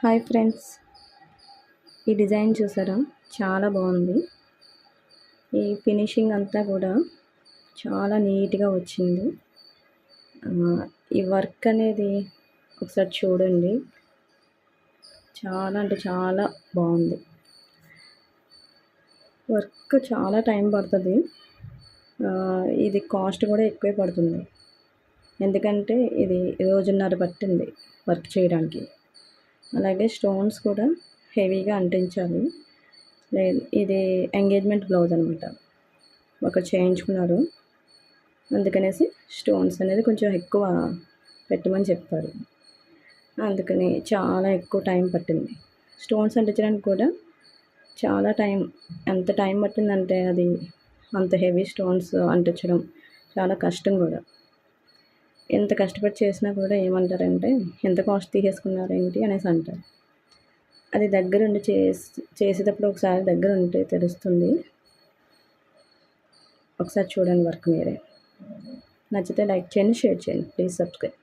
Hi friends, ఈ design చూసారా? చాలా బాగుంది. ఈ ఫినిషింగ్ అంతా కూడా చాలా నీట్గా వచ్చింది. ఈ వర్క్ అనేది ఒకసారి చూడండి. చాలా అంటే చాలా బాగుంది. వర్క్ చాలా టైం పడుతుంది. ఇది కాస్ట్ కూడా ఎక్కువే పడుతుంది. ఎందుకంటే ఇది రోజున్నర పట్టింది వర్క్ చేయడానికి. అలాగే స్టోన్స్ కూడా హెవీగా అంటించాలి. ఇది ఎంగేజ్మెంట్ బ్లౌజ్ అనమాట. ఒకటి చేయించుకున్నారు, అందుకనేసి స్టోన్స్ అనేది కొంచెం ఎక్కువ పెట్టమని చెప్పారు. అందుకని చాలా ఎక్కువ టైం పట్టింది. స్టోన్స్ అంటించడానికి కూడా చాలా టైం. ఎంత టైం పట్టిందంటే అది అంత హెవీ స్టోన్స్ అంటించడం చాలా కష్టం కూడా. ఎంత కష్టపడి చేసినా కూడా ఏమంటారంటే ఎంత కాస్ట్ తీసేసుకున్నారేంటి అనేసి అంటారు. అది దగ్గరుండి చేసేటప్పుడు ఒకసారి దగ్గర ఉంటే తెలుస్తుంది. ఒకసారి చూడండి వర్క్ మీరే. నచ్చితే లైక్ చేయండి, షేర్ చేయండి, ప్లీజ్ సబ్స్క్రైబ్.